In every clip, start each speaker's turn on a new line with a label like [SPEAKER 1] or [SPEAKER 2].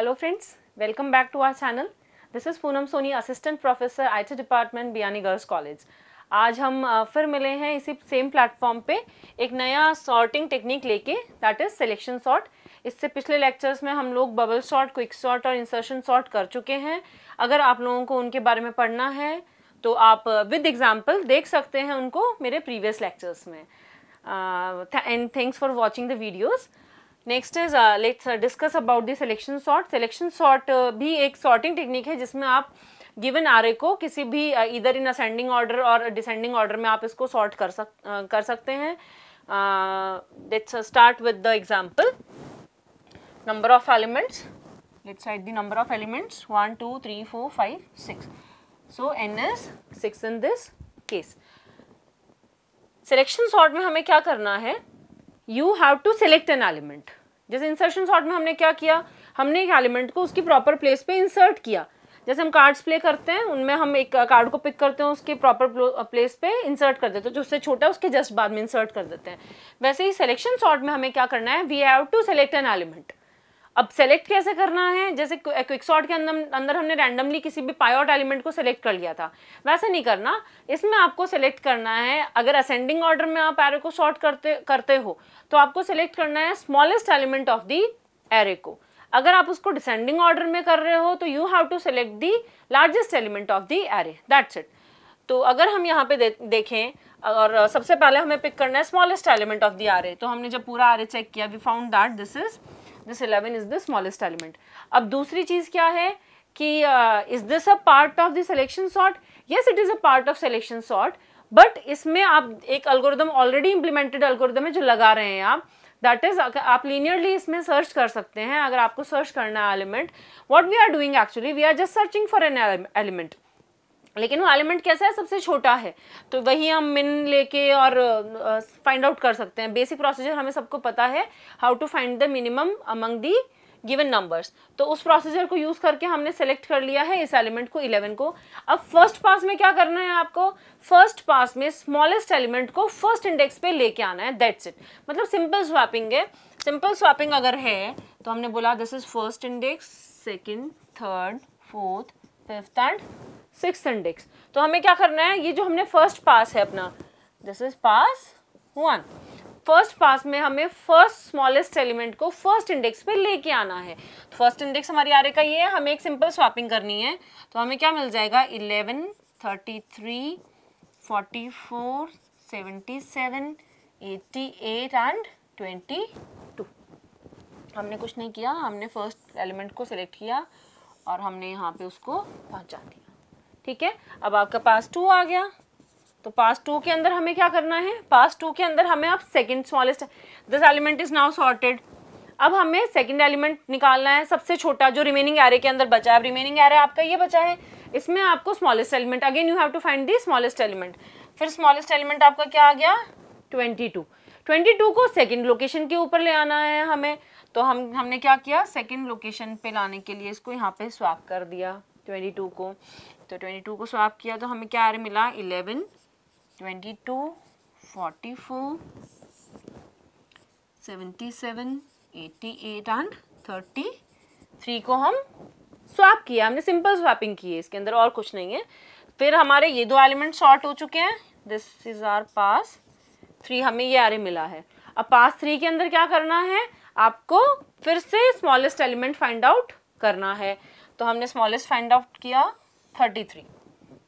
[SPEAKER 1] Hello friends, welcome back to our channel. This is Poonam Soni, assistant professor IT department Biyani girls college. आज हम फिर मिले हैं इसी सेम प्लेटफॉर्म पे एक नया सॉर्टिंग टेक्निक लेके, दैट इज सिलेक्शन सॉर्ट। इससे पिछले लेक्चर्स में हम लोग बबल सॉर्ट, क्विक सॉर्ट और इंसर्शन सॉर्ट कर चुके हैं। अगर आप लोगों को उनके बारे में पढ़ना है तो आप विद एग्जाम्पल देख सकते हैं उनको मेरे प्रीवियस लेक्चर्स में। And thanks for watching the videos. Next is let's discuss about the selection sort. Selection sort भी एक सॉर्टिंग टेक्निक है जिसमें आप गिवन आरे को किसी भी इधर इन असेंडिंग ऑर्डर और डिसेंडिंग ऑर्डर में आप इसको सॉर्ट कर सकते हैं। Let's start with the example. Number of elements, let's write the number of elements 1 2 3 4 5 6. So n is 6 in this case. Selection sort में हमें क्या करना है? You have to select an element. जैसे इंसर्शन सॉर्ट में हमने क्या किया, हमने एक एलिमेंट को उसकी प्रॉपर प्लेस पे इंसर्ट किया। जैसे हम कार्ड्स प्ले करते हैं, उनमें हम एक कार्ड को पिक करते हैं, उसके प्रॉपर प्लेस पे इंसर्ट कर देते हैं, जो उससे छोटा है उसके जस्ट बाद में इंसर्ट कर देते हैं। वैसे ही सिलेक्शन सॉर्ट में हमें क्या करना है, we have to select an element. अब सेलेक्ट कैसे करना है? जैसे क्विक सॉर्ट के अंदर हमने रैंडमली किसी भी पायोट एलिमेंट को सेलेक्ट कर लिया था, वैसे नहीं करना। इसमें आपको सेलेक्ट करना है, अगर असेंडिंग ऑर्डर में आप एरे को सॉर्ट करते हो तो आपको सेलेक्ट करना है smallest element of the array को। अगर आप उसको डिसेंडिंग ऑर्डर में कर रहे हो तो you have to select the largest element of the array, that's it. तो अगर हम यहाँ पे देखें और सबसे पहले हमें पिक करना है smallest element of the array, तो हमने जब पूरा एरे चेक किया, we found that this 11 is the smallest element. अब दूसरी चीज क्या है कि is this a part of the selection sort? Yes, it is a part of selection sort, but इसमें आप एक algorithm already implemented algorithm है जो लगा रहे हैं आप, that is आप linearly इसमें सर्च कर सकते हैं। अगर आपको सर्च करना है element, what we are doing actually, we are just searching for an element, लेकिन वो एलिमेंट कैसा है, सबसे छोटा है, तो वही हम मिन लेके और फाइंड आउट कर सकते हैं। बेसिक प्रोसीजर हमें सबको पता है, how to find the minimum among the given numbers. तो उस प्रोसीजर को यूज करके हमने सेलेक्ट कर लिया है इस एलिमेंट को, 11 को। अब फर्स्ट पास में क्या करना है आपको, फर्स्ट पास में स्मॉलेस्ट एलिमेंट को फर्स्ट इंडेक्स पे लेके आना है, दैट्स इट। मतलब सिंपल स्वैपिंग है। सिंपल स्वैपिंग अगर है तो हमने बोला this is first index, second, third, fourth, fifth and sixth index. तो हमें क्या करना है, ये जो हमने फर्स्ट पास है अपना, this is pass 1, first pass में हमें फर्स्ट स्मॉलेस्ट एलिमेंट को फर्स्ट इंडेक्स पे लेके आना है। फर्स्ट इंडेक्स हमारी आरे का ये है, हमें एक सिंपल स्वैपिंग करनी है, तो हमें क्या मिल जाएगा, 11, 33, 44, 77, 88 एंड 22। हमने कुछ नहीं किया, हमने फर्स्ट एलिमेंट को सिलेक्ट किया और हमने यहाँ पे उसको पहुँचा दिया, ठीक है। अब आपका पास 2 आ गया, तो पास 2 के अंदर हमें क्या करना है, पास 2 के अंदर हमें अब second smallest, this element is now sorted. अब हमें सेकंड एलिमेंट निकालना है, सबसे छोटा जो रिमेनिंग एरे के अंदर बचा है। अब रिमेनिंग एरे आपका ये बचा है, इसमें आपको smallest element, again you have to find the smallest element. फिर स्मॉलेस्ट एलिमेंट आपका क्या आ गया, 22। 22 को सेकेंड लोकेशन के ऊपर ले आना है हमें, तो हमने क्या किया, सेकेंड लोकेशन पे लाने के लिए इसको यहाँ पे स्वैप कर दिया 22 को। तो 22 को स्वैप किया तो हमें क्या मिला, 11, 22, 44, 77, 88 एंड 33 को हम स्वैप किया, हमने सिंपल स्वैपिंग की है, इसके अंदर और कुछ नहीं है। फिर हमारे ये 2 एलिमेंट सॉर्ट हो चुके हैं, दिस इज आवर पास 3, हमें ये एरे मिला है। अब पास 3 के अंदर क्या करना है, आपको फिर से स्मॉलेस्ट एलिमेंट फाइंड आउट करना है। तो हमने स्मॉलेस्ट फाइंड आउट किया 33,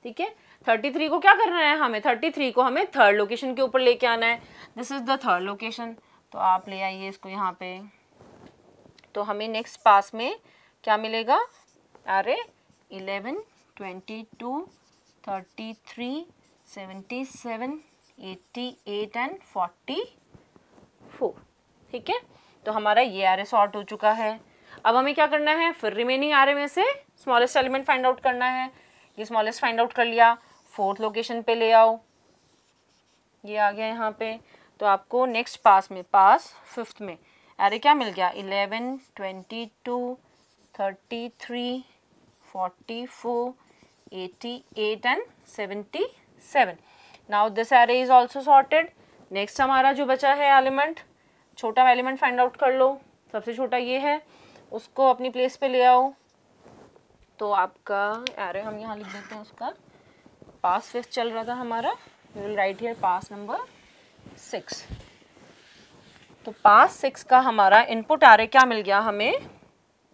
[SPEAKER 1] ठीक है। 33 को क्या करना है हमें, 33 को हमें थर्ड लोकेशन के ऊपर लेके आना है, this is the third location. तो आप ले आइए इसको यहाँ पे, तो हमें नेक्स्ट पास में क्या मिलेगा, अरे 11, 22, 33, 77, 88 एंड 44, ठीक है। तो हमारा ये एरे सॉर्ट हो चुका है। अब हमें क्या करना है, फिर रिमेनिंग एरे में से स्मॉलेस्ट एलिमेंट फाइंड आउट करना है। ये स्मॉलेस्ट फाइंड आउट कर लिया, फोर्थ लोकेशन पे ले आओ, ये आ गया यहाँ पे। तो आपको नेक्स्ट पास में, पास फिफ्थ में एरे क्या मिल गया, 11, 22, 33, 44, 88 and 77। Now this array is also sorted. Next हमारा जो बचा है एलिमेंट, छोटा एलिमेंट फाइंड आउट कर लो, सबसे छोटा ये है, उसको अपनी प्लेस पे ले आओ। तो आपका एरे हम यहाँ लिख देते हैं उसका, पास 5 चल रहा था हमारा, we will write here pass number 6। तो पास 6 का हमारा इनपुट एरे क्या मिल गया हमें,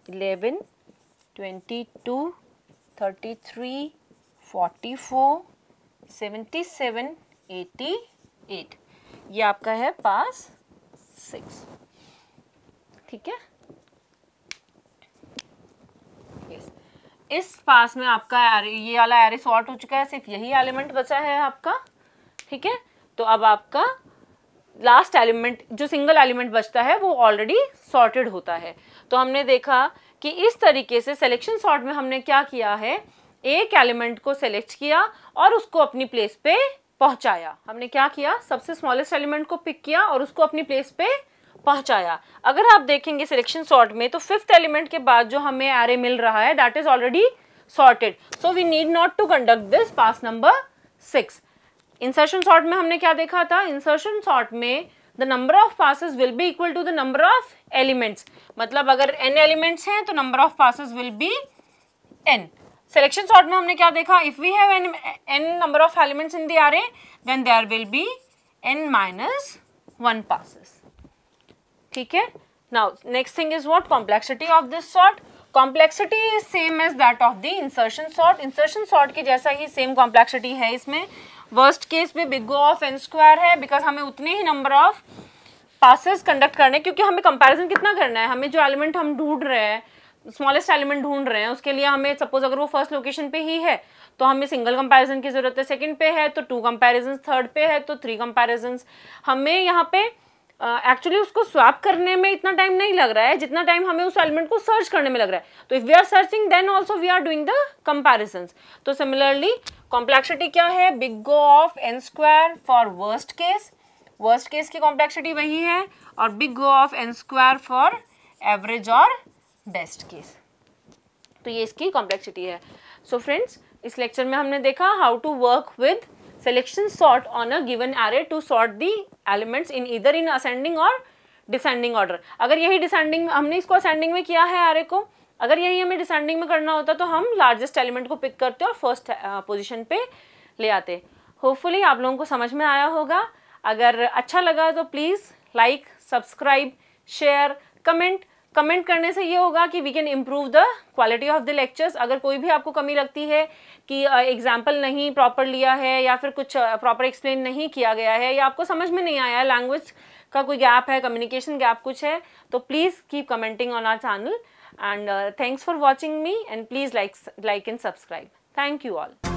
[SPEAKER 1] 11, 22, 33, 44, 77, 88, ये आपका है पास 6। ठीक है, इस पास में आपका ये वाला एरे सॉर्ट हो चुका है, सिर्फ यही एलिमेंट बचा है आपका। ठीक है, तो अब आपका लास्ट एलिमेंट जो सिंगल एलिमेंट बचता है वो ऑलरेडी सॉर्टेड होता है। तो हमने देखा कि इस तरीके से सिलेक्शन सॉर्ट में हमने क्या किया है, एक एलिमेंट को सिलेक्ट किया और उसको अपनी प्लेस पे पहुंचाया। हमने क्या किया, सबसे स्मॉलेस्ट एलिमेंट को पिक किया और उसको अपनी प्लेस पे पहुंचाया। अगर आप देखेंगे सिलेक्शन सॉर्ट में तो 5th एलिमेंट के बाद जो हमें एरे मिल रहा है that is already sorted, so we need not to conduct this pass number 6। Insertion sort में हमने क्या देखा था, इंसर्शन सॉर्ट में the number of passes will be equal to the number of elements, मतलब अगर n एलिमेंट्स हैं तो number of passes will be n। Selection sort में हमने क्या देखा, if we have n number of elements in the array then there will be n-1 passes। ठीक है, now next thing is what, complexity of this sort. Complexity is same as that of the insertion sort. Insertion sort की जैसा ही same complexity है इसमें। Worst case में big O of n square है, because हमें उतने ही नंबर ऑफ पासेस कंडक्ट करने, क्योंकि हमें कंपैरिजन कितना करना है, हमें जो एलिमेंट हम ढूंढ रहे हैं, स्मॉलेस्ट एलिमेंट ढूंढ रहे हैं, उसके लिए हमें सपोज अगर वो फर्स्ट लोकेशन पे ही है तो हमें सिंगल कंपैरिजन की जरूरत है, सेकंड पे है तो 2 कंपैरिजन, थर्ड पे है तो 3 कंपैरिजन। हमें यहाँ पे एक्चुअली उसको स्वैप करने में इतना टाइम नहीं लग रहा है जितना टाइम हमें उस एलिमेंट को सर्च करने में लग रहा है। तो if we are searching then also we are doing the comparisons. तो सिमिलरली कॉम्प्लेक्सिटी क्या है, big O of n square for worst case, worst case की कॉम्प्लेक्सिटी वही है, और big O of n square for average और best case. तो ये इसकी कॉम्प्लेक्सिटी है। सो फ्रेंड्स, इस लेक्चर में हमने देखा how to work with selection sort on a given array to sort the elements in either in ascending or descending order। अगर यही descending, हमने इसको ascending में किया है array को, अगर यही हमें descending में करना होता तो हम largest element को pick करते और first position पे ले आते। Hopefully आप लोगों को समझ में आया होगा। अगर अच्छा लगा तो please like, subscribe, share, comment करने से ये होगा कि we can improve the quality of the lectures. अगर कोई भी आपको कमी लगती है कि एग्जाम्पल नहीं प्रॉपर लिया है या फिर कुछ प्रॉपर एक्सप्लेन नहीं किया गया है या आपको समझ में नहीं आया, लैंग्वेज का कोई गैप है, कम्युनिकेशन गैप कुछ है, तो please keep commenting on our channel and thanks for watching me and please like and subscribe. Thank you all.